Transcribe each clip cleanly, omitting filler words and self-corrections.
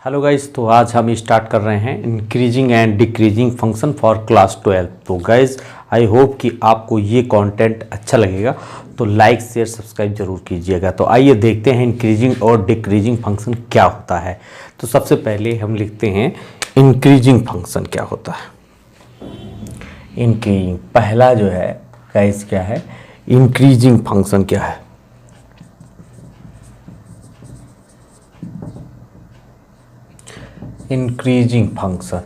Hello guys, तो आज हम स्टार्ट कर रहे हैं increasing and decreasing function for class 12। तो गाइस आई होप कि आपको ये कंटेंट अच्छा लगेगा, तो लाइक शेयर सब्सक्राइब जरूर कीजिएगा। तो आइए देखते हैं इंक्रीजिंग और डिक्रीजिंग फंक्शन क्या होता है। तो सबसे पहले हम लिखते हैं इंक्रीजिंग फंक्शन क्या होता है। इंक्रीजिंग पहला जो है गाइस क्या है, इंक्रीजिंग फंक्शन क्या है। Increasing function,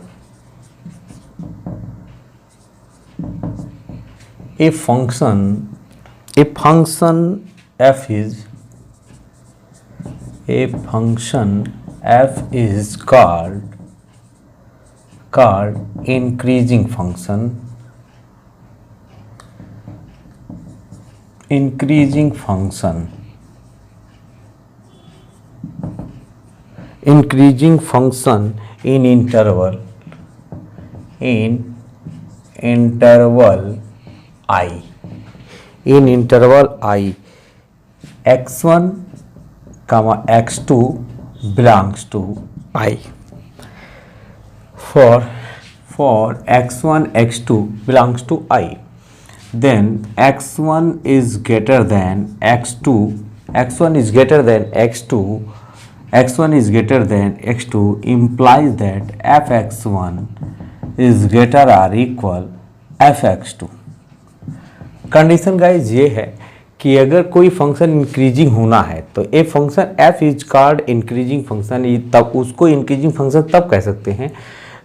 a function f is called increasing function. Increasing function in interval I. In interval I, x1 comma x2 belongs to I. For x1 x2 belongs to I, then x1 is greater than x2, x1 is greater than x2, x1 is greater than x2 implies that fx1 is greater or equal fx2। Condition guys ये है कि अगर कोई function increasing होना है तो a function f is called increasing function. तब उसको इंक्रीजिंग फंक्शन तब कह सकते हैं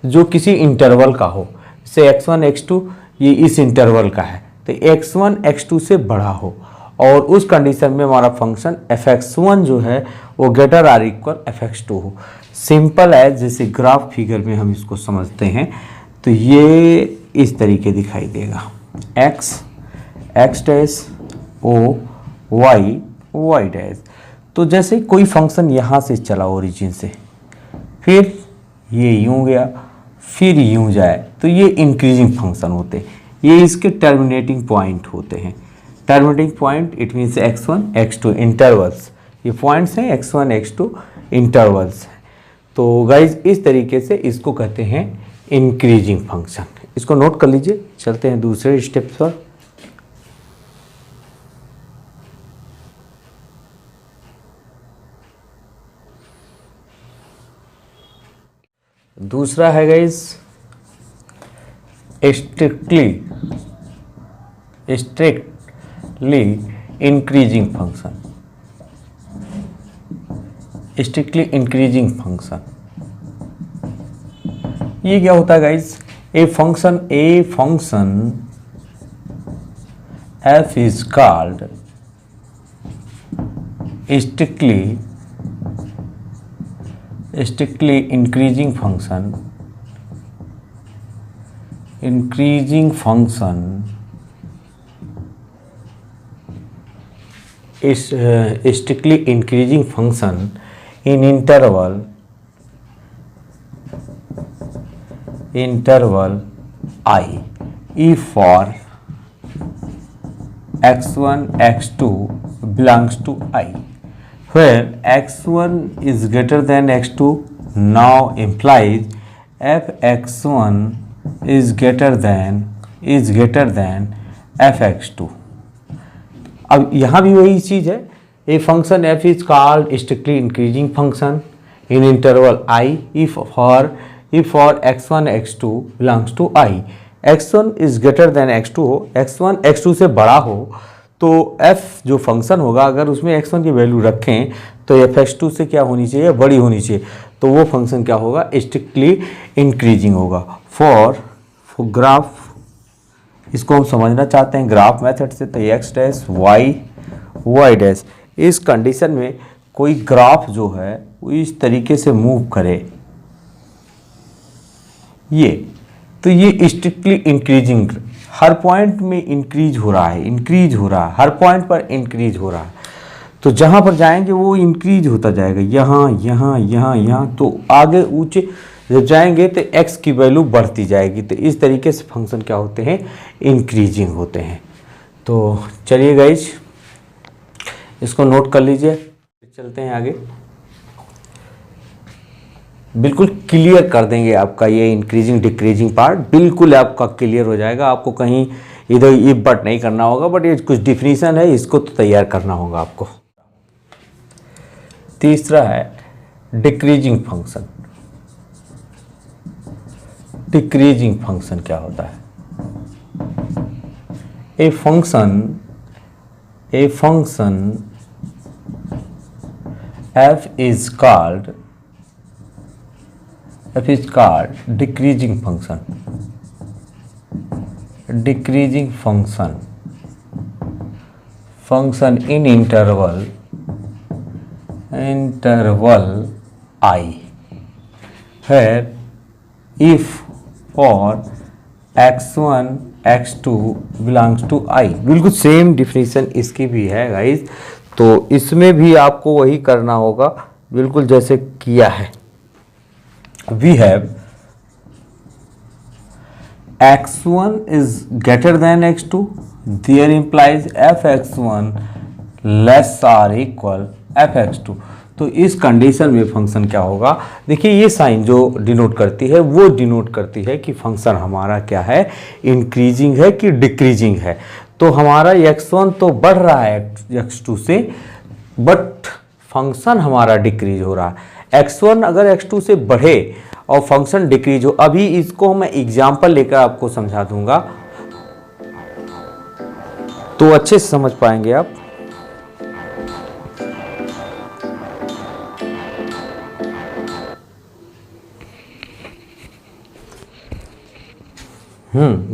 जो किसी इंटरवल का हो। जैसे x1 x2 ये इस इंटरवल का है, तो x1 x2 से बड़ा हो और उस कंडीशन में हमारा फंक्शन fx1 जो है वो ग्रेटर आर इक्वल fx2 हो। सिंपल है, जैसे ग्राफ फिगर में हम इसको समझते हैं तो ये इस तरीके दिखाई देगा, x dash O y dash. तो जैसे कोई फंक्शन यहाँ से चला ओरिजिन से, फिर ये यूँ गया, फिर यूँ जाए, तो ये इंक्रीजिंग फंक्शन होते हैं। ये इसके टर्मिनेटिंग पॉइंट होते हैं। Terminating point it means x1 x2 intervals, ये पॉइंट्स हैं x1 x2 इंटरवल्स हैं। तो गाइज इस तरीके से इसको कहते हैं इंक्रीजिंग फंक्शन। इसको नोट कर लीजिए। चलते हैं दूसरे स्टेप पर। दूसरा है guys strictly increasing function. Strictly increasing function ये क्या होता है guys, a function f is called strictly increasing function is strictly increasing function in interval I if for x1 x2 belongs to I, where x1 is greater than x2 now implies fx1 is greater than fx2। अब यहाँ भी वही चीज़ है, a function f is called strictly increasing function in interval I if for x1 x2 belongs to I, x1 is greater than x2 हो, x1 x2 से बड़ा हो, तो f जो फंक्शन होगा अगर उसमें x1 की वैल्यू रखें तो fx2 से क्या होनी चाहिए, बड़ी होनी चाहिए। तो वो फंक्शन क्या होगा, स्ट्रिक्टली इंक्रीजिंग होगा। फॉर ग्राफ, इसको हम समझना चाहते हैं ग्राफ मेथड से, तो x डैश y डैश। इस कंडीशन में कोई ग्राफ जो है वो इस तरीके से मूव करे, तो ये स्ट्रिक्टली इंक्रीजिंग, हर पॉइंट में इंक्रीज हो रहा है, हर पॉइंट पर इंक्रीज हो रहा है। तो जहाँ पर जाएंगे वो इंक्रीज होता जाएगा, यहाँ, तो आगे ऊंचे जब जाएंगे तो x की वैल्यू बढ़ती जाएगी। तो इस तरीके से फंक्शन क्या होते हैं, इंक्रीजिंग होते हैं। तो चलिए गाइज इसको नोट कर लीजिए, चलते हैं आगे। बिल्कुल क्लियर कर देंगे आपका ये इंक्रीजिंग डिक्रीजिंग पार्ट, बिल्कुल आपका क्लियर हो जाएगा। आपको कहीं इधर इफ बट नहीं करना होगा, बट ये कुछ डिफिनीशन है, इसको तो तैयार करना होगा आपको। तीसरा है डिक्रीजिंग फंक्शन। डिक्रीजिंग फंक्शन क्या होता है? A function f is called decreasing function. Decreasing function in interval I, where if for x1 x2 belongs to I। बिल्कुल सेम डिफिनीशन इसकी भी है गाइज, तो इसमें भी आपको वही करना होगा बिल्कुल जैसे किया है। We have x1 is greater than x2, there implies fx1 less or equal fx2। तो इस कंडीशन में फंक्शन क्या होगा? देखिए ये साइन जो डिनोट करती है वो डिनोट करती है कि फंक्शन हमारा क्या है, इंक्रीजिंग है कि डिक्रीजिंग है। तो हमारा x1 तो बढ़ रहा है x2 से, बट फंक्शन हमारा डिक्रीज हो रहा है। x1 अगर x2 से बढ़े और फंक्शन डिक्रीज हो, अभी इसको मैं एग्जाम्पल लेकर आपको समझा दूंगा तो अच्छे से समझ पाएंगे आप।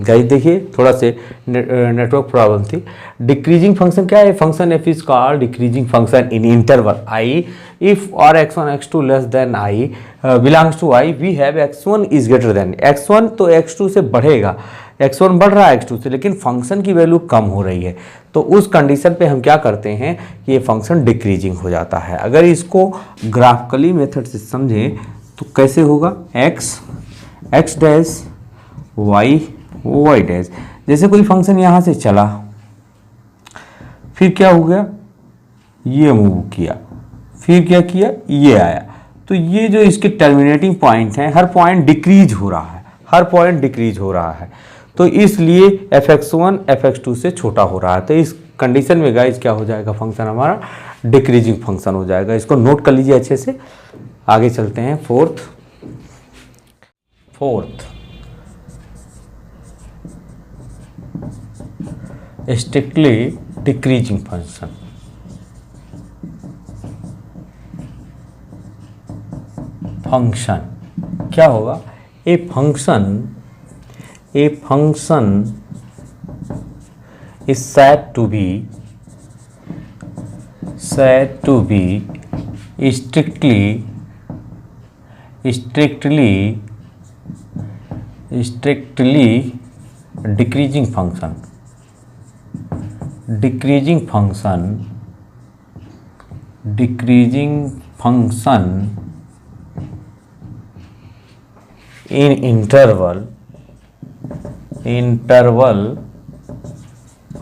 गाइस देखिए थोड़ा से नेटवर्क प्रॉब्लम थी। डिक्रीजिंग फंक्शन क्या है? Function F is called decreasing function in interval I if और x1 x2 less than I belongs to I, we have x1 is greater than x1। तो x2 से बढ़ेगा, x1 बढ़ रहा है x2 से, लेकिन फंक्शन की वैल्यू कम हो रही है। तो उस कंडीशन पे हम क्या करते हैं कि ये फंक्शन डिक्रीजिंग हो जाता है। अगर इसको ग्राफिकली मेथड से समझें तो कैसे होगा? x dash y dash. जैसे कोई फंक्शन यहाँ से चला, फिर क्या हो गया, ये मूव किया, फिर क्या किया, ये आया। तो ये जो इसके टर्मिनेटिंग पॉइंट हैं, हर पॉइंट डिक्रीज हो रहा है, हर पॉइंट डिक्रीज हो रहा है। तो इसलिए fx1 fx2 से छोटा हो रहा है। तो इस कंडीशन में गाइस क्या हो जाएगा? फंक्शन हमारा डिक्रीजिंग फंक्शन हो जाएगा। इसको नोट कर लीजिए अच्छे से। आगे चलते हैं। Fourth strictly decreasing function. Function क्या होगा? A function is said to be strictly decreasing function in interval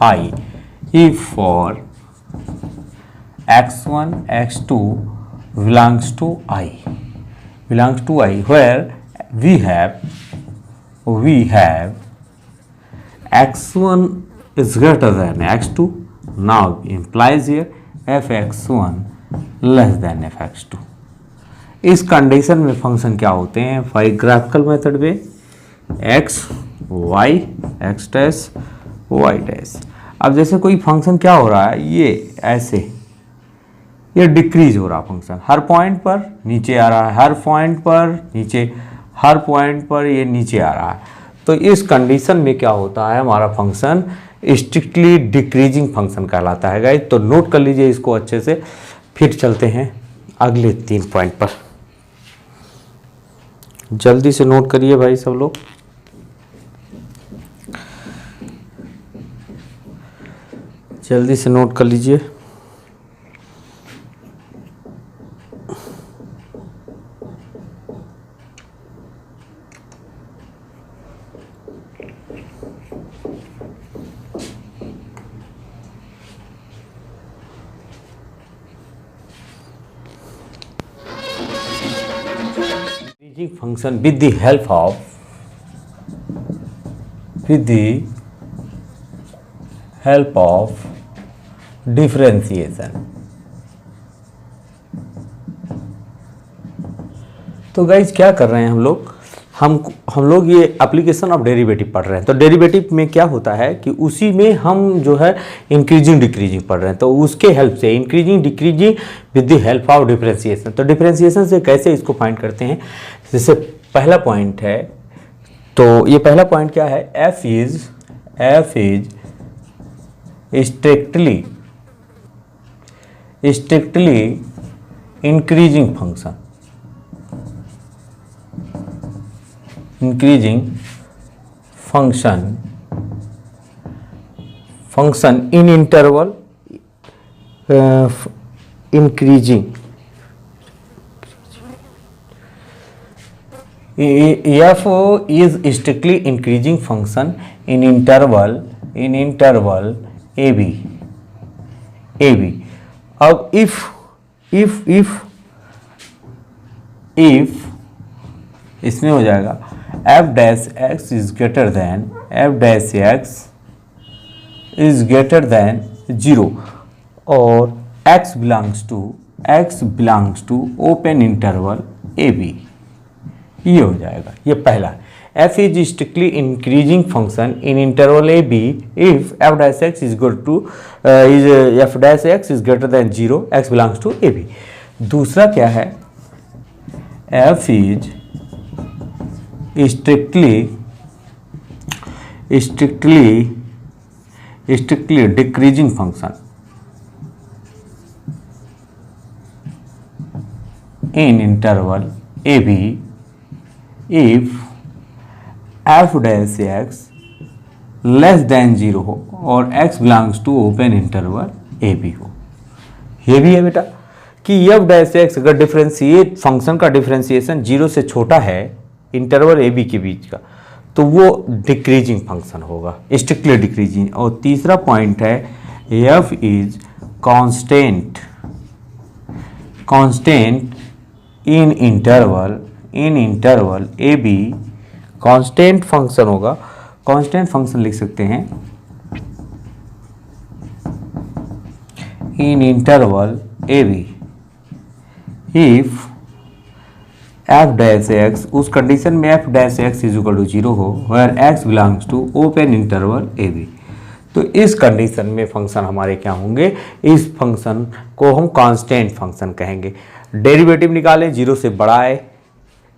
I if for x1 x2 belongs to I where we have x1 is greater than x2, now implies here fx1 less than fx2। इस condition में function क्या होते हैं? Graphical method में x y x dash y dash. अब जैसे कोई function क्या हो रहा है, ये ऐसे ये डिक्रीज हो रहा फंक्शन, हर पॉइंट पर नीचे आ रहा है, हर पॉइंट पर नीचे, हर पॉइंट पर ये नीचे आ रहा है। तो इस कंडीशन में क्या होता है? हमारा फंक्शन स्ट्रिक्टली डिक्रीजिंग फंक्शन कहलाता है गाइस। तो नोट कर लीजिए इसको अच्छे से। फिर चलते हैं अगले 3 पॉइंट पर। जल्दी से नोट करिए भाई सब लोग। जल्दी से नोट कर लीजिए। function with the help of differentiation. तो गाइज क्या कर रहे हैं हम लोग ये एप्लीकेशन ऑफ डेरिवेटिव पढ़ रहे हैं। तो डेरिवेटिव में क्या होता है कि उसी में हम जो है इंक्रीजिंग डिक्रीजिंग पढ़ रहे हैं, तो उसके हेल्प से increasing decreasing with the help of differentiation. तो डिफरेंशिएशन से कैसे इसको फाइंड करते हैं, जैसे पहला पॉइंट है, तो ये पहला पॉइंट क्या है, f is strictly increasing function in interval increasing f is strictly increasing function in interval ab। अब if इसमें हो जाएगा f dash x is greater than 0 और x belongs to open interval ab। ये हो जाएगा, ये पहला है। f is strictly increasing function in interval A B if f dash x is equal to f dash x is greater than 0 x belongs to a b। दूसरा क्या है, f is strictly decreasing function in interval A B if f dash x less than 0 हो और x belongs to open interval A B हो। ये भी है बेटा कि f dash x अगर डिफरेंशिएट फंक्शन का डिफरेंशिएशन 0 से छोटा है इंटरवल ए बी के बीच का, तो वो डिक्रीजिंग फंक्शन होगा, स्ट्रिक्टली डिक्रीजिंग। और तीसरा पॉइंट है f is constant in interval A B. Constant function होगा, कांस्टेंट फंक्शन लिख सकते हैं in interval A B if f dash x, उस कंडीशन में f dash x is equal to 0 हो where x belongs to open interval A B. तो इस condition में फंक्शन हमारे क्या होंगे, इस फंक्शन को हम कांस्टेंट फंक्शन कहेंगे। डेरिवेटिव निकालें, 0 से बड़ा है,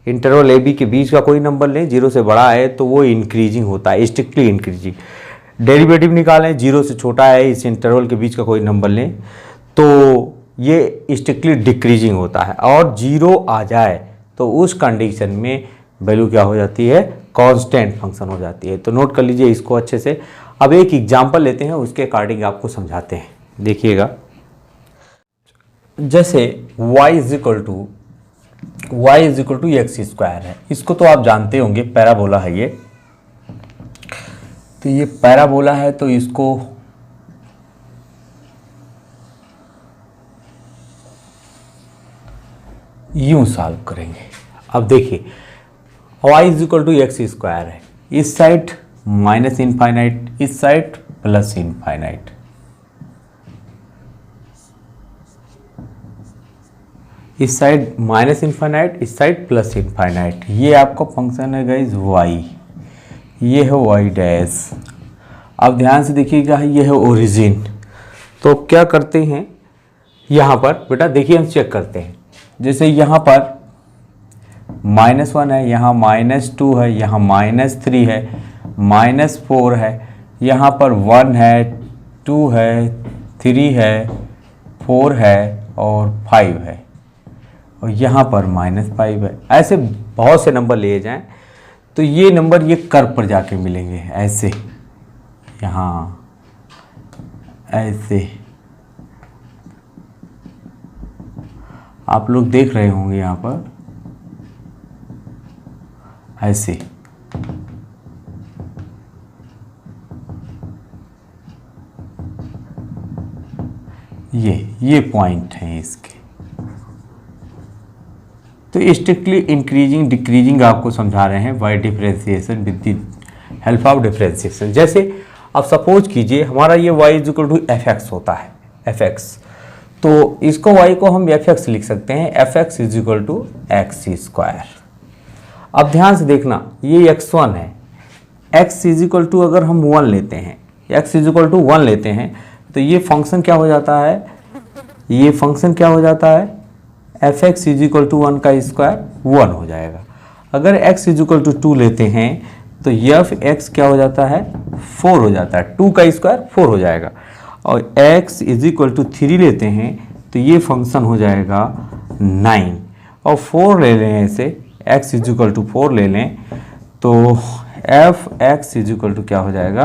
इंटरवल ए बी के बीच का कोई नंबर लें, 0 से बड़ा है तो वो इंक्रीजिंग होता है, स्ट्रिक्टली इंक्रीजिंग। डेरिवेटिव निकालें, 0 से छोटा है, इस इंटरवल के बीच का कोई नंबर लें तो ये स्ट्रिक्टली डिक्रीजिंग होता है। और 0 आ जाए तो उस कंडीशन में वैल्यू क्या हो जाती है, कांस्टेंट फंक्शन हो जाती है। तो नोट कर लीजिए इसको अच्छे से। अब एक एग्जाम्पल लेते हैं, उसके अकॉर्डिंग आपको समझाते हैं, देखिएगा। जैसे y is equal to X square है, इसको तो आप जानते होंगे, पैराबोला है ये। तो ये पैराबोला है तो इसको यूं सॉल्व करेंगे। अब देखिए y is equal to X square है, इस साइड माइनस इनफाइनाइट, इस साइड प्लस इनफाइनाइट। इस साइड माइनस इनफाइनाइट, इस साइड प्लस इनफाइनाइट। ये आपका फंक्शन है गाइज y, ये है y डैश। अब ध्यान से देखिएगा, ये है ओरिजिन। तो क्या करते हैं यहाँ पर बेटा, देखिए हम चेक करते हैं। जैसे यहाँ पर -1 है, यहाँ -2 है, यहाँ -3 है, -4 है, यहाँ पर 1 है, 2 है, 3 है, 4 है और 5 है, और यहाँ पर -5 है। ऐसे बहुत से नंबर लिए जाएं तो ये नंबर ये कर्व पर जाके मिलेंगे, ऐसे यहाँ ऐसे आप लोग देख रहे होंगे, यहाँ पर ऐसे। ये पॉइंट हैं इसके। तो स्ट्रिक्टली इंक्रीजिंग डिक्रीजिंग आपको समझा रहे हैं by differentiation with the help of differentiation. जैसे अब सपोज कीजिए हमारा ये y is equal to F X होता है, एफ एक्स, तो इसको y को हम एफ एक्स लिख सकते हैं, F X is equal to X square. अब ध्यान से देखना, ये x1 है, x इज इक्वल टू अगर हम 1 लेते हैं, x इज इक्वल टू 1 लेते हैं, तो ये फंक्शन क्या हो जाता है, ये फंक्शन क्या हो जाता है, F X is equal to 1 का स्क्वायर 1 हो जाएगा। अगर x इज इक्वल टू 2 लेते हैं तो एफ एक्स क्या हो जाता है, 4 हो जाता है, 2 का स्क्वायर 4 हो जाएगा। और x इज इक्वल टू 3 लेते हैं तो ये फंक्शन हो जाएगा 9, और 4 ले लें ऐसे, x इज इक्वल टू 4 ले लें तो F X is equal to क्या हो जाएगा,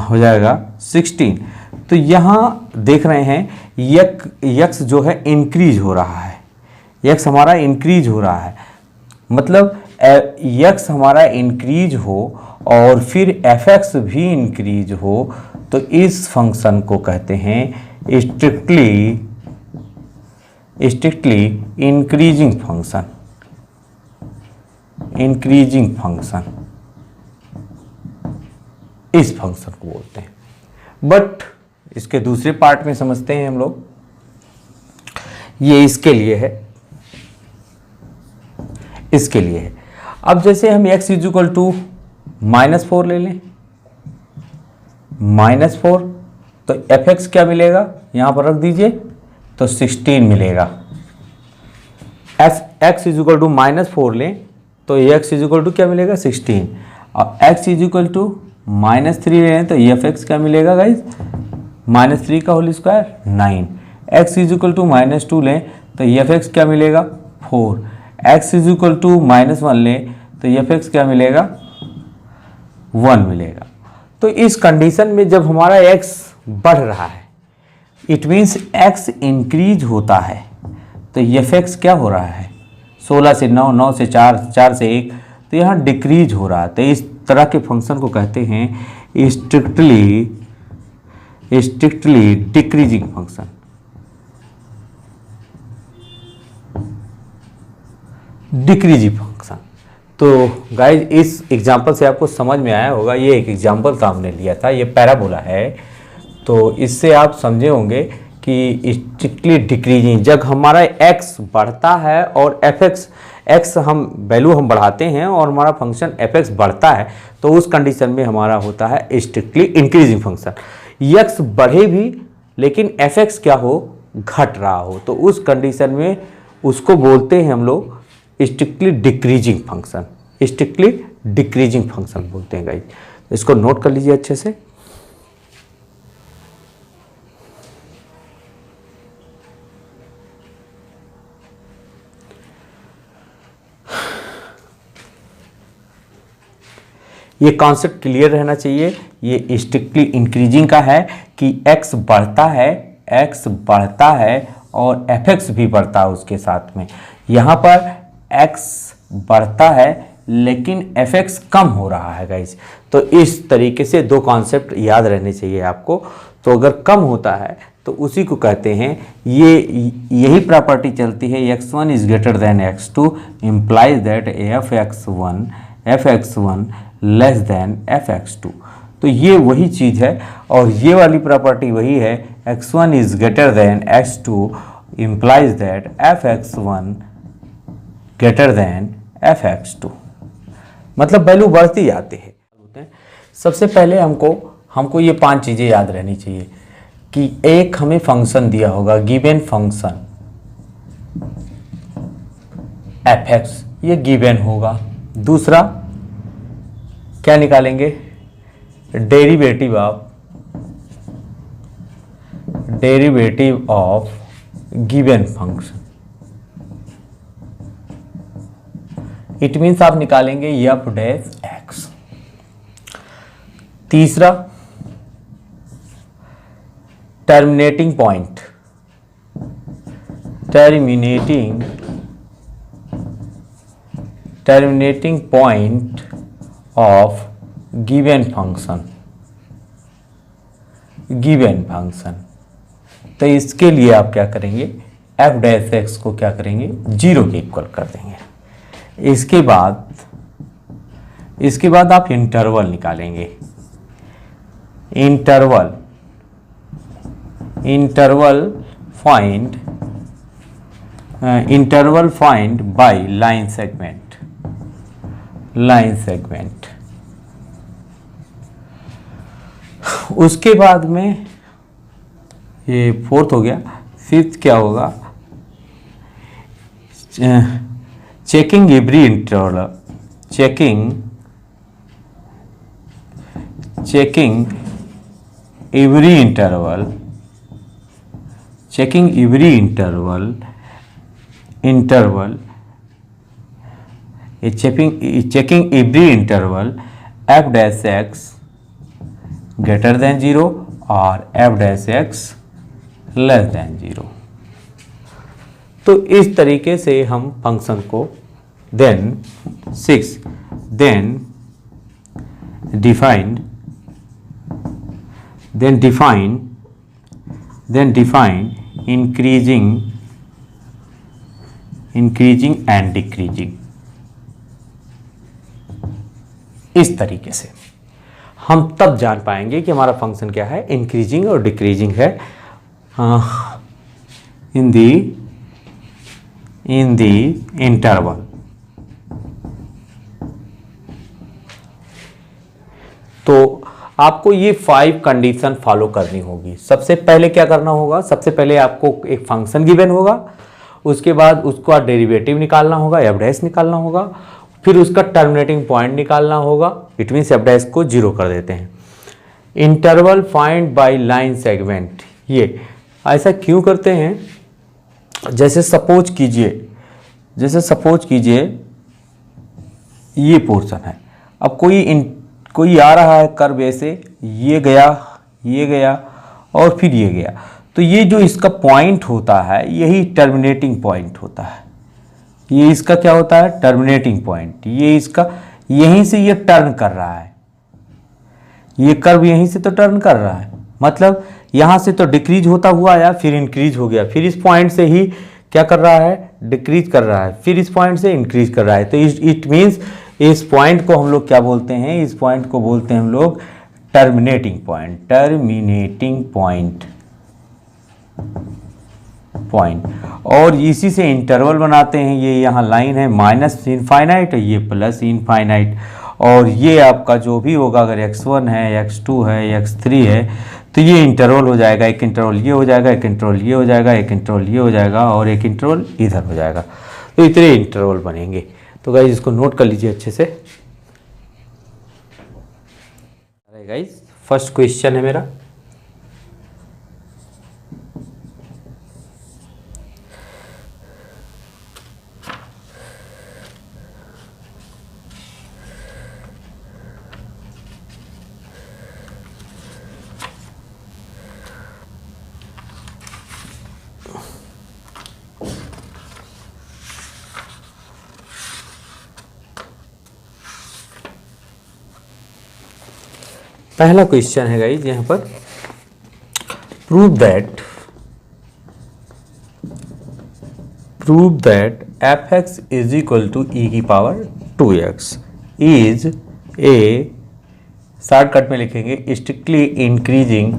हो जाएगा 16। तो यहाँ देख रहे हैं यक्स जो है इंक्रीज हो रहा है, यक्स हमारा इंक्रीज हो रहा है, मतलब यक्स हमारा इंक्रीज हो और फिर एफ एक्स भी इंक्रीज हो, तो इस फंक्शन को कहते हैं strictly increasing function, increasing function इस फंक्शन को बोलते हैं। बट इसके दूसरे पार्ट में समझते हैं हम लोग, ये इसके लिए है, इसके लिए है। अब जैसे हम x इज इक्वल टू -4 ले लें, -4, तो एफ एक्स क्या मिलेगा, यहां पर रख दीजिए, तो 16 मिलेगा। F X is equal to -4 लें तो x इज इक्वल टू क्या मिलेगा, 16, और x इज इक्वल टू -3 लें तो एफ एक्स क्या मिलेगा गाइज, -3 का whole square 9। x is equal to -2 लें तो एफ एक्स क्या मिलेगा, 4। x इज इक्वल टू -1 लें तो एफ एक्स क्या मिलेगा, 1 मिलेगा। तो इस कंडीशन में जब हमारा x बढ़ रहा है, इट मीन्स x इंक्रीज होता है, तो एफ एक्स क्या हो रहा है, 16 से 9, 9 से 4, 4 से 1, तो यहाँ डिक्रीज हो रहा है। तो इस तरह के फंक्शन को कहते हैं strictly decreasing function, decreasing function. तो गाइज इस एग्जांपल से आपको समझ में आया होगा, ये एक एग्जांपल था हमने लिया था, ये पैराबोला है, तो इससे आप समझे होंगे कि स्ट्रिक्टली डिक्रीजिंग जब हमारा x बढ़ता है और एफ एक्स हम वैल्यू हम बढ़ाते हैं और हमारा फंक्शन एफ एक्स बढ़ता है, तो उस कंडीशन में हमारा होता है स्ट्रिक्टली इंक्रीजिंग फंक्शन। x बढ़े भी लेकिन एफ एक्स क्या हो, घट रहा हो, तो उस कंडीशन में उसको बोलते हैं हम लोग strictly decreasing function, strictly decreasing function बोलते हैं गाइस। इसको नोट कर लीजिए अच्छे से। ये कॉन्सेप्ट क्लियर रहना चाहिए, ये स्ट्रिक्टली इंक्रीजिंग का है कि x बढ़ता है और एफ एक्स भी बढ़ता है उसके साथ में। यहाँ पर x बढ़ता है लेकिन एफ एक्स कम हो रहा है गाइज। तो इस तरीके से दो कॉन्सेप्ट याद रहने चाहिए आपको। तो अगर कम होता है तो उसी को कहते हैं, यही प्रॉपर्टी चलती है x1 is greater then x2 implies that f(x1) less than f(x2)। तो ये वही चीज़ है और ये वाली प्रॉपर्टी वही है, x1 is greater then x2 implies that f(x1) greater than f(x2)। मतलब वैल्यू बढ़ती जाती है। सबसे पहले हमको ये 5 चीज़ें याद रहनी चाहिए कि एक हमें फंक्शन दिया होगा, गिवन फंक्शन f(x), ये गिवन होगा। दूसरा क्या निकालेंगे, derivative of given function. It means आप निकालेंगे f डैश x। तीसरा terminating point of given function. तो इसके लिए आप क्या करेंगे, एफ डैश एक्स को क्या करेंगे, 0 के इक्वल कर देंगे। इसके बाद आप इंटरवल निकालेंगे। Interval find by line segment. उसके बाद में ये फोर्थ हो गया। फिफ्थ क्या होगा, checking every interval, checking every interval F dash x greater than 0 और F dash x less than 0। तो इस तरीके से हम फंक्शन को then define increasing and decreasing। इस तरीके से हम तब जान पाएंगे कि हमारा फंक्शन क्या है, इंक्रीजिंग और डिक्रीजिंग है इन दी इंटरवल। तो आपको ये 5 कंडीशन फॉलो करनी होगी। सबसे पहले क्या करना होगा, सबसे पहले आपको एक फंक्शन गिवन होगा, उसके बाद उसका डेरिवेटिव निकालना होगा, एफ डैश निकालना होगा, फिर उसका टर्मिनेटिंग पॉइंट निकालना होगा। इट मीन्स एफ डैश को 0 कर देते हैं। Interval find by line segment, ये ऐसा क्यों करते हैं, जैसे सपोज कीजिए ये पोर्शन है। अब कोई आ रहा है कर्व ऐसे, ये गया और फिर ये गया, तो ये जो इसका पॉइंट होता है यही टर्मिनेटिंग पॉइंट होता है। ये इसका क्या होता है, टर्मिनेटिंग पॉइंट। ये इसका यहीं से ये टर्न कर रहा है, ये कर्व यहीं से तो टर्न कर रहा है, मतलब यहाँ से तो डिक्रीज होता हुआ आया, फिर इंक्रीज हो गया, फिर इस पॉइंट से ही क्या कर रहा है, डिक्रीज कर रहा है, फिर इस पॉइंट से इंक्रीज कर रहा है। तो इट मीन्स इस पॉइंट को हम लोग क्या बोलते हैं, इस पॉइंट को बोलते हैं हम लोग टर्मिनेटिंग पॉइंट। और इसी से इंटरवल बनाते हैं। ये यहाँ लाइन है माइनस इनफाइनाइट, ये प्लस इनफाइनाइट, और ये आपका जो भी होगा, अगर x1 है, x2 है, x3 है, तो ये इंटरवल हो जाएगा। एक इंटरवल ये हो जाएगा, एक इंटरवल ये हो जाएगा, एक इंटरवल ये हो जाएगा और एक इंटरवल इधर हो जाएगा। तो इतने इंटरवल बनेंगे। तो गाइज इसको नोट कर लीजिए अच्छे से। अरे गाइज फर्स्ट क्वेश्चन है मेरा, पहला क्वेश्चन है गाइज यहाँ पर, prove that f(x) is equal to e की power 2x is a, shortcut में लिखेंगे स्ट्रिक्टली इंक्रीजिंग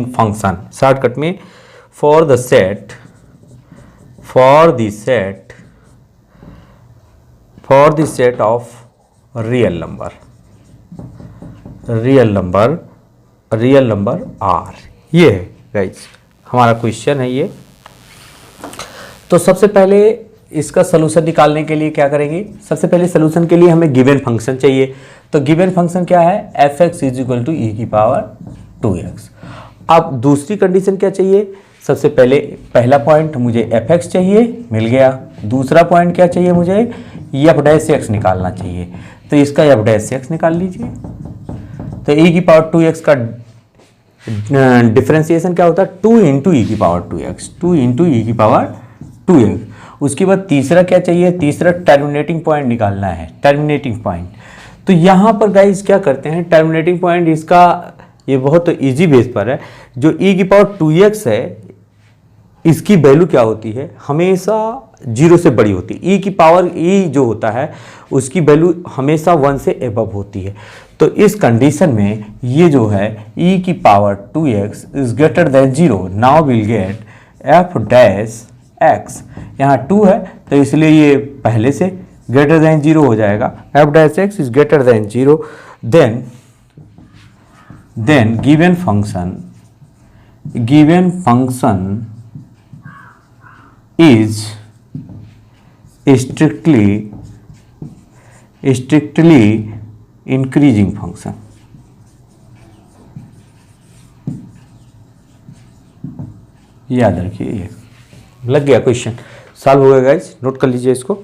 फंक्शन, शॉर्टकट में for the set of real number R. ये है गाइज हमारा क्वेश्चन है ये। तो सबसे पहले इसका सलूशन निकालने के लिए क्या करेंगे, सबसे पहले सलूशन के लिए हमें गिवन फंक्शन चाहिए। तो गिवन फंक्शन क्या है, f(x) is equal to e की पावर 2x। अब दूसरी कंडीशन क्या चाहिए, सबसे पहले पहला पॉइंट मुझे f(x) चाहिए, मिल गया। दूसरा पॉइंट क्या चाहिए, मुझे f डैश x निकालना चाहिए। तो इसका f डैश x निकाल लीजिए। तो e की पावर 2x का डिफरेंशिएशन क्या होता है, 2 इंटू ई की पावर 2x। उसके बाद तीसरा क्या चाहिए, तीसरा टर्मिनेटिंग पॉइंट निकालना है, टर्मिनेटिंग पॉइंट। तो यहाँ पर गाइस क्या करते हैं, टर्मिनेटिंग पॉइंट इसका ये बहुत इजी बेस पर है। जो e की पावर 2x है, इसकी वैल्यू क्या होती है, हमेशा 0 से बड़ी होती है। ई की पावर ई जो होता है उसकी वैल्यू हमेशा 1 से एबव होती है। तो इस कंडीशन में ये जो है ई की power 2x is greater than 0, now will gate F dash x. यहाँ 2 है तो इसलिए ये पहले से ग्रेटर देन 0 हो जाएगा, F dash x is greater than 0। Then given function is strictly increasing function। याद रखिए, ये लग गया क्वेश्चन, सॉल्व हो गया गाइस, नोट कर लीजिए इसको।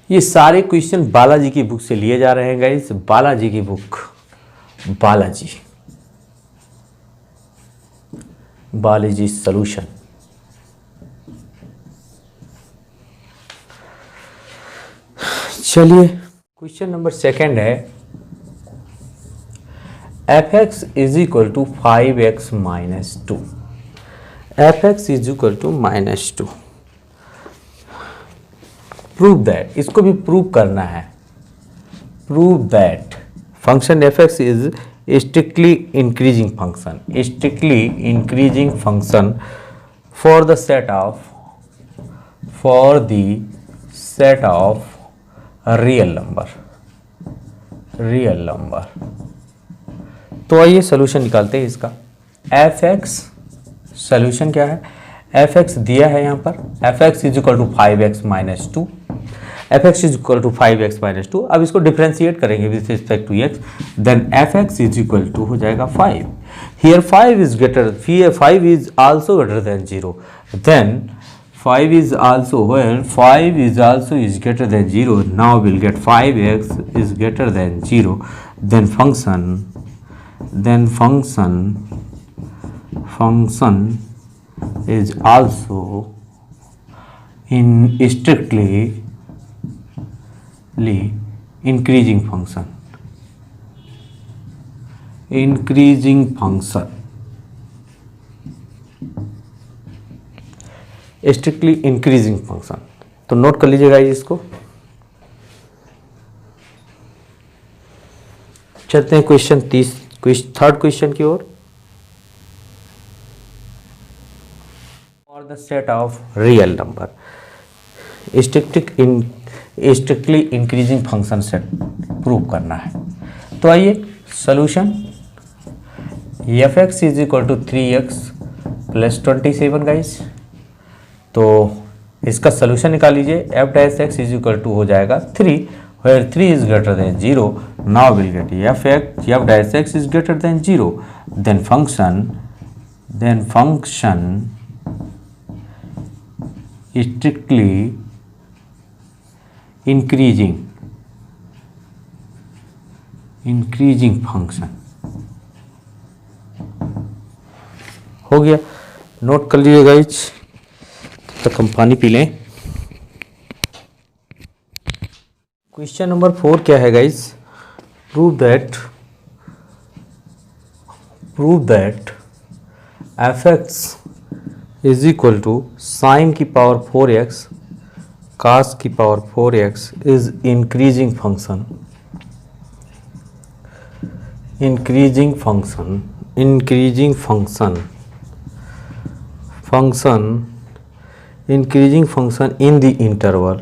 ये सारे क्वेश्चन बालाजी की बुक से लिए जा रहे हैं गाइस, बालाजी की बुक, बालाजी सॉल्यूशन। चलिए क्वेश्चन नंबर 2 है, f(x) is equal to 5x minus 2। f(x) is equal to -2। Prove that, इसको भी प्रूव करना है। Prove that function f(x) is strictly increasing function for the set of real number. तो आइए solution निकालते हैं इसका। f(x) सोल्यूशन क्या है, f(x) दिया है यहाँ पर, f(x) is equal to 5x minus 2, f(x) is equal to 5x minus 2। अब इसको डिफ्रेंशिएट करेंगे with respect to x, then f(x) is equal to हो जाएगा 5। Here 5 is also greater than 0, then 5 is also where 5 is also is greater than 0, now we'll get 5x is greater than 0, then function is also in strictly increasing function, strictly increasing function. तो note कर लीजिएगा इसको। चलते हैं third question की ओर। For the set of real number strictly increasing function set prove करना है। तो आइए solution, f(x) is equal to 3x plus 27 guys. तो इसका सोल्यूशन निकाल लीजिए, f dash x is equal to हो जाएगा 3, where 3 is greater than 0, now we'll get f dash x is greater than 0, then function strictly increasing function हो गया। Note कर लीजिए गाइज, तब हम पानी पी लें। क्वेश्चन नंबर 4 क्या है guys, prove that f(x) is equal to sine की पावर 4x cos की power 4x is increasing function in the interval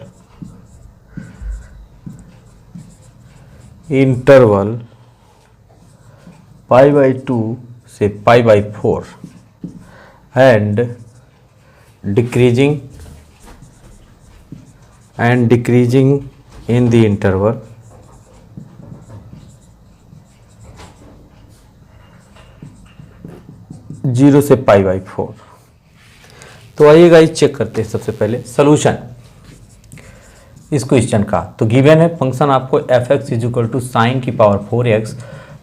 π/2 से π/4 and decreasing in the interval zero से π/4। तो आइए गाइस चेक करते हैं सबसे पहले सोल्यूशन इस क्वेश्चन का। तो गिवन है फंक्शन आपको f(x) is equal to sine की पावर 4x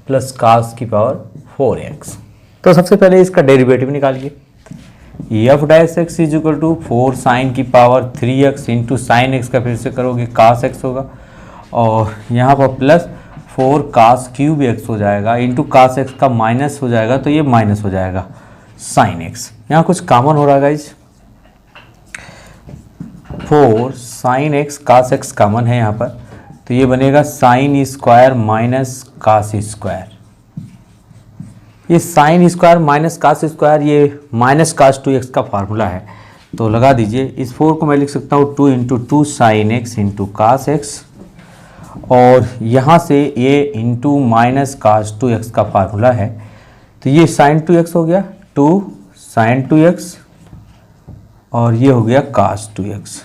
प्लस cos की पावर 4x। तो सबसे पहले इसका डेरिवेटिव निकालिए। F dash x is equal to 4 sine की power 3x into sine X का फिर से करोगे कास एक्स होगा, और यहाँ पर प्लस 4 कास क्यूब एक्स हो जाएगा इंटू कास एक्स का माइनस हो जाएगा, तो ये माइनस हो जाएगा साइन एक्स। यहाँ कुछ कॉमन हो रहा है guys, 4 sine X cos X common है यहाँ पर, तो ये बनेगा sine square minus cos square. ये sine square minus cos square ये माइनस कास 2x का फार्मूला है, तो लगा दीजिए। इस 4 को मैं लिख सकता हूँ 2 into 2 sine X into cos X, और यहाँ से ये इंटू माइनस कास 2x का फार्मूला है, तो ये साइन 2x हो गया 2 साइन 2x, और ये हो गया कास 2x।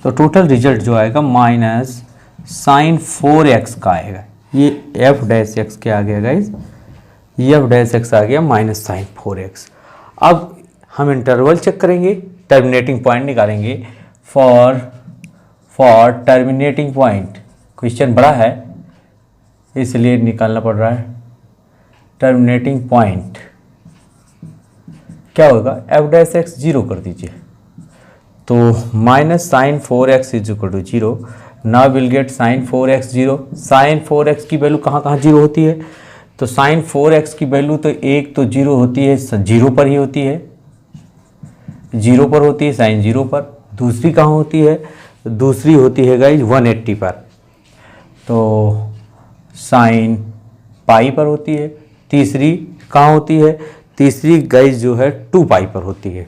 तो टोटल रिजल्ट जो आएगा माइनस साइन 4x का आएगा। ये एफ डैश एक्स क्या आ गया गाइज, एफ डैश एक्स आ गया माइनस साइन 4x। अब हम इंटरवल चेक करेंगे, टर्मिनेटिंग पॉइंट निकालेंगे। फॉर टर्मिनेटिंग पॉइंट, क्वेश्चन बड़ा है इसलिए निकालना पड़ रहा है। टर्मिनेटिंग पॉइंट क्या होगा, एफ डैश एक्स 0 कर दीजिए, तो minus sine 4x is equal to 0। Now will get sine 4x 0। Sine 4x की वैल्यू कहाँ कहाँ 0 होती है, तो साइन 4x की वैल्यू तो एक तो 0 होती है, 0 पर ही होती है, 0 पर होती है साइन 0 पर। दूसरी कहाँ होती है, दूसरी होती है गाइज 180 पर, तो साइन पाई पर होती है। तीसरी कहाँ होती है, तीसरी गाइज जो है 2 पाई पर होती है,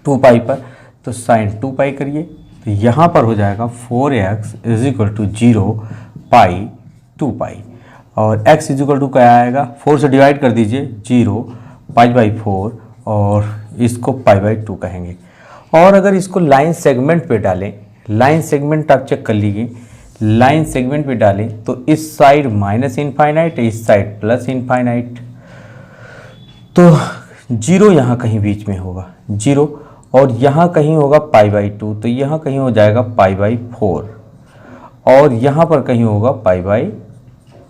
2 पाई पर, तो साइन 2 पाई करिए, तो यहाँ पर हो जाएगा 4x इज इक्वल टू 0 पाई 2 पाई, और x इज इक्वल टू क्या आएगा, 4 से डिवाइड कर दीजिए 0 पाई बाई 4, और इसको पाई बाई 2 कहेंगे। और अगर इसको लाइन सेगमेंट पे डालें, लाइन सेगमेंट आप चेक कर लीजिए, लाइन सेगमेंट पे डालें तो इस साइड माइनस इनफाइनाइट, इस साइड प्लस इनफाइनाइट, तो 0 यहाँ कहीं बीच में होगा 0, और यहाँ कहीं होगा पाई बाई 2, तो यहाँ कहीं हो जाएगा पाई बाई 4, और यहाँ पर कहीं होगा पाई बाई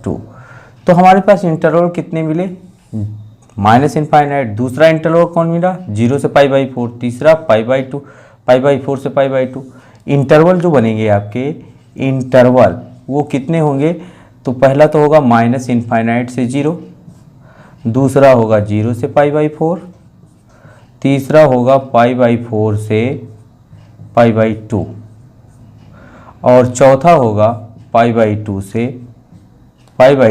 2। तो हमारे पास इंटरवल कितने मिले, माइनस इनफाइनाइट। दूसरा इंटरवल कौन मिला, 0 से पाई बाई 4। तीसरा पाई बाई 2, पाई बाई 4 से पाई बाई 2। इंटरवल जो बनेंगे आपके इंटरवल वो कितने होंगे, तो पहला तो होगा माइनस इनफाइनाइट से 0, दूसरा होगा 0 से पाई बाई 4, तीसरा होगा पाई बाई 4 से पाई बाई 2, और चौथा होगा पाई बाई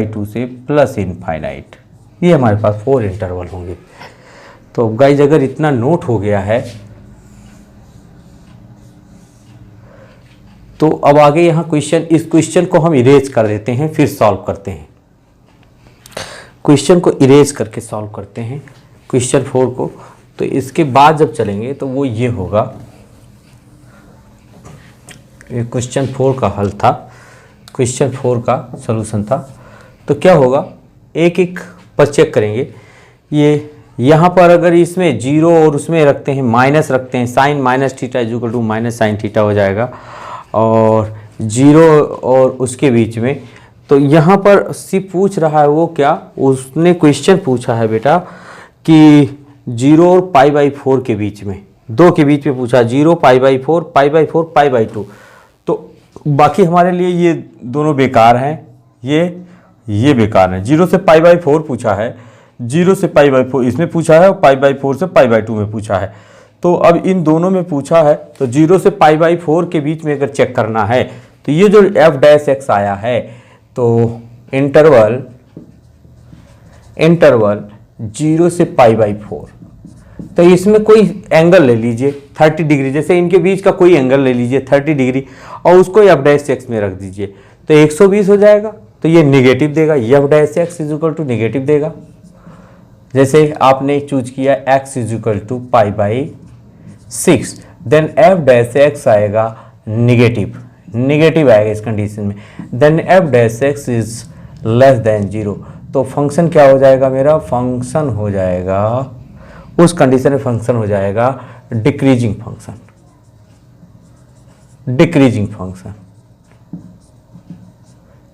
2 से प्लस इनफाइनाइट। ये हमारे पास 4 इंटरवल होंगे। तो गाइज अगर इतना नोट हो गया है तो अब आगे यहाँ क्वेश्चन, इस क्वेश्चन को हम इरेज कर देते हैं, फिर सॉल्व करते हैं। क्वेश्चन को इरेज करके सॉल्व करते हैं क्वेश्चन 4 को। तो इसके बाद जब चलेंगे तो वो ये होगा, ये क्वेश्चन 4 का हल था, क्वेश्चन 4 का सॉल्यूशन था। तो क्या होगा, एक एक पर चेक करेंगे। ये यहाँ पर अगर इसमें 0 और उसमें रखते हैं माइनस रखते हैं, sine minus theta is equal to minus sine theta हो जाएगा, और 0 और उसके बीच में। तो यहाँ पर सी पूछ रहा है वो क्या, उसने क्वेश्चन पूछा है बेटा कि 0 और पाई बाई 4 के बीच में, 2 के बीच में पूछा, 0 pi by 4 pi by 4 pi by 2। तो बाकी हमारे लिए ये दोनों बेकार हैं, ये बेकार है। 0 से पाई बाई 4 पूछा है, 0 से पाई बाई 4 इसमें पूछा है, और पाई बाई 4 से पाई बाई 2 में पूछा है। तो अब इन दोनों में पूछा है, तो 0 से पाई बाई 4 के बीच में अगर चेक करना है तो ये जो एफ डैश एक्स आया है, तो इंटरवल 0 से पाई बाई 4, तो इसमें कोई एंगल ले लीजिए 30 डिग्री, जैसे इनके बीच का कोई एंगल ले लीजिए 30 डिग्री, और उसको एफ डैश एक्स में रख दीजिए, तो 120 हो जाएगा। तो ये निगेटिव देगा, F dash x is equal to negative देगा। जैसे आपने चूज किया x is equal to pi by 6, then F dash X आएगा निगेटिव आएगा इस कंडीशन में, then F dash x is less than 0। तो फंक्शन क्या हो जाएगा मेरा, फंक्शन हो जाएगा, उस कंडीशन में फंक्शन हो जाएगा डिक्रीजिंग फंक्शन।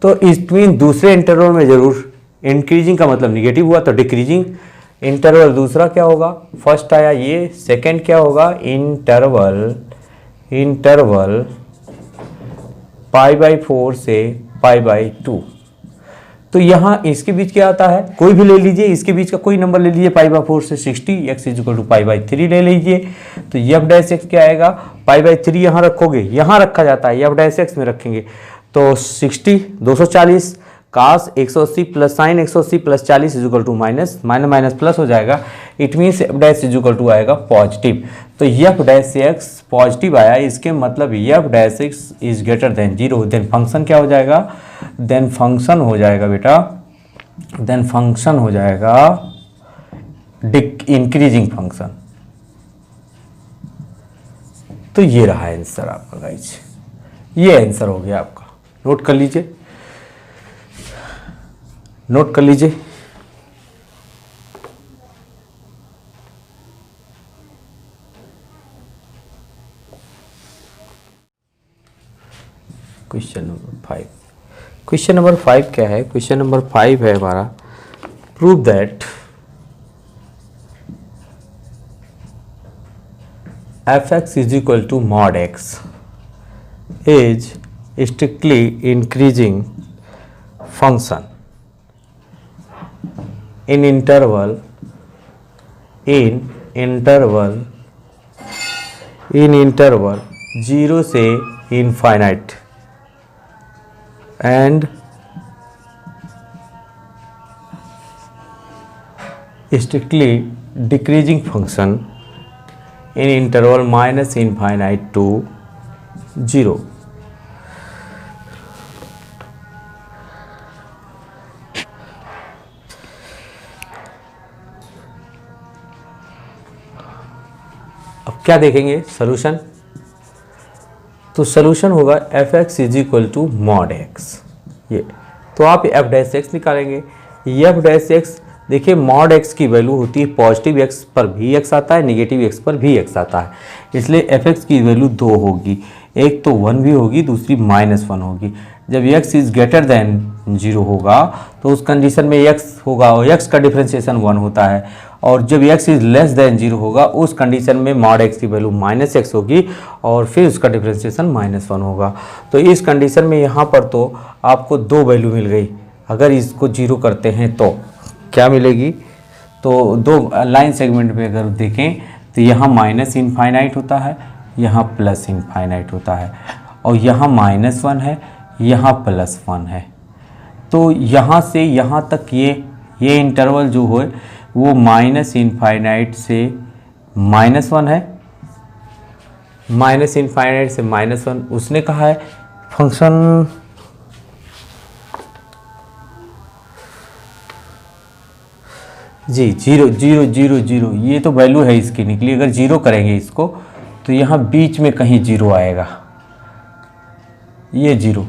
तो इसमें दूसरे इंटरवल में जरूर इंक्रीजिंग का मतलब निगेटिव हुआ, तो डिक्रीजिंग इंटरवल दूसरा क्या होगा, फर्स्ट आया ये, सेकंड क्या होगा, इंटरवल π/4 से π/2। तो यहाँ इसके बीच क्या आता है, कोई भी ले लीजिए, इसके बीच का कोई नंबर ले लीजिए π/4 से 60, x = π/3 ले लीजिए। तो f डैश एक्स क्या आएगा, π/3 यहाँ रखोगे, यहाँ रखा जाता है, f डैश एक्स में रखेंगे तो 60 240 cos 180 plus sign 180 plus 40 = minus minus plus हो जाएगा। इट मीन्स f डैश = आएगा पॉजिटिव। तो f डैश एक्स पॉजिटिव आया, इसके मतलब f dash x is greater than 0। Then function क्या हो जाएगा, देन फंक्शन हो जाएगा बेटा, देन फंक्शन हो जाएगा इंक्रीजिंग फंक्शन। तो ये रहा आंसर आपका गाइज, ये आंसर हो गया आपका। नोट कर लीजिए, नोट कर लीजिए। क्वेश्चन नंबर 5, क्वेश्चन नंबर 5 क्या है, क्वेश्चन नंबर 5 है हमारा, prove that f(x) = mod x is strictly increasing function in interval 0 से infinite and strictly decreasing function in interval -infinite to 0। अब क्या देखेंगे सॉल्यूशन, तो सॉल्यूशन होगा f(x) = mod x। ये तो आप f डैश एक्स निकालेंगे। f डैश एक्स देखिए, mod x की वैल्यू होती है पॉजिटिव x पर भी x आता है, नेगेटिव x पर भी x आता है, इसलिए f(x) की वैल्यू 2 होगी, एक तो 1 भी होगी, दूसरी -1 होगी। जब x इज ग्रेटर देन 0 होगा तो उस कंडीशन में x होगा और x का डिफरेंशिएशन 1 होता है, और जब x इज लेस देन 0 होगा उस कंडीशन में mod x की वैल्यू -x होगी और फिर उसका डिफरेंशिएशन -1 होगा। तो इस कंडीशन में यहाँ पर तो आपको 2 वैल्यू मिल गई। अगर इसको 0 करते हैं तो क्या मिलेगी, तो 2 लाइन सेगमेंट में अगर देखें तो यहाँ -इनफाइनाइट होता है, यहाँ +इनफाइनाइट होता है, और यहाँ -1 है, यहाँ +1 है। तो यहाँ से यहाँ तक ये इंटरवल जो है वो -इनफाइनाइट से -1 है, -इनफाइनाइट से -1। उसने कहा है फंक्शन जी 0 0 0 0, ये तो वैल्यू है इसकी निकली। अगर 0 करेंगे इसको तो यहाँ बीच में कहीं 0 आएगा, ये 0,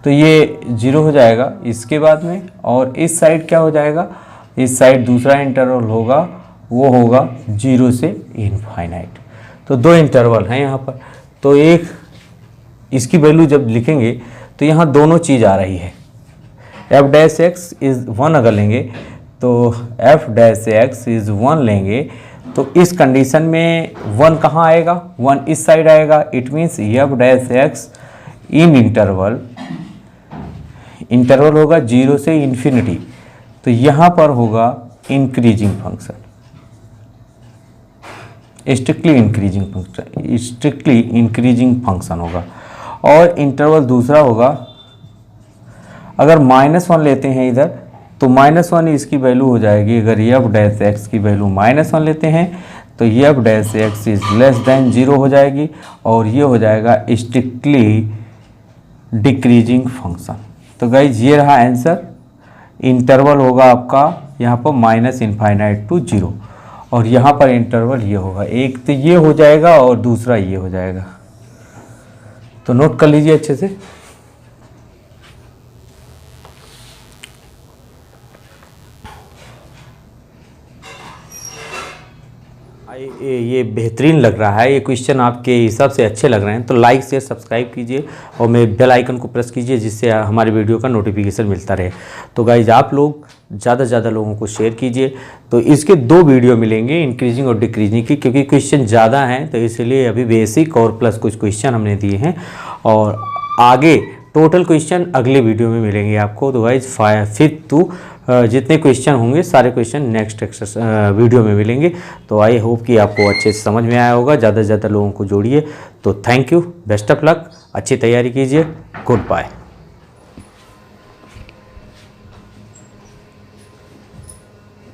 तो ये 0 हो जाएगा इसके बाद में। और इस साइड क्या हो जाएगा, इस साइड दूसरा इंटरवल होगा, वो होगा 0 से इनफाइनाइट। तो 2 इंटरवल हैं यहाँ पर, तो एक इसकी वैल्यू जब लिखेंगे तो यहाँ दोनों चीज़ आ रही है। f डैश एक्स इज़ 1 अगर लेंगे तो f डैश एक्स इज़ 1 लेंगे तो इस कंडीशन में 1 कहाँ आएगा, 1 इस साइड आएगा। It means f dash x in interval होगा 0 से इन्फिनिटी, तो यहाँ पर होगा increasing function, strictly increasing function होगा। और इंटरवल दूसरा होगा, अगर -1 लेते हैं इधर तो -1 इसकी वैल्यू हो जाएगी। अगर f डैश एक्स की वैल्यू -1 लेते हैं तो f dash x is less than 0 हो जाएगी, और ये हो जाएगा स्ट्रिक्टली डिक्रीजिंग फंक्शन। तो गाइज ये रहा आंसर। इंटरवल होगा आपका यहाँ पर -इनफाइनाइट टू 0, और यहाँ पर इंटरवल ये होगा, एक तो ये हो जाएगा और दूसरा ये हो जाएगा। तो नोट कर लीजिए अच्छे से। ये बेहतरीन लग रहा है, ये क्वेश्चन आपके हिसाब से अच्छे लग रहे हैं तो लाइक शेयर सब्सक्राइब कीजिए और मैं बेल आइकन को प्रेस कीजिए जिससे हमारे वीडियो का नोटिफिकेशन मिलता रहे। तो गाइज आप लोग ज़्यादा से ज़्यादा लोगों को शेयर कीजिए। तो इसके 2 वीडियो मिलेंगे, इंक्रीजिंग और डिक्रीजिंग की, क्योंकि क्वेश्चन ज़्यादा हैं तो इसलिए अभी बेसिक और प्लस कुछ क्वेश्चन हमने दिए हैं और आगे टोटल क्वेश्चन अगले वीडियो में मिलेंगे आपको। तो गाइज 5th to जितने क्वेश्चन होंगे सारे क्वेश्चन नेक्स्ट वीडियो में मिलेंगे। तो आई होप कि आपको अच्छे से समझ में आया होगा। ज़्यादा से ज़्यादा लोगों को जोड़िए। तो thank you, best of luck, अच्छी तैयारी कीजिए, गुड बाय।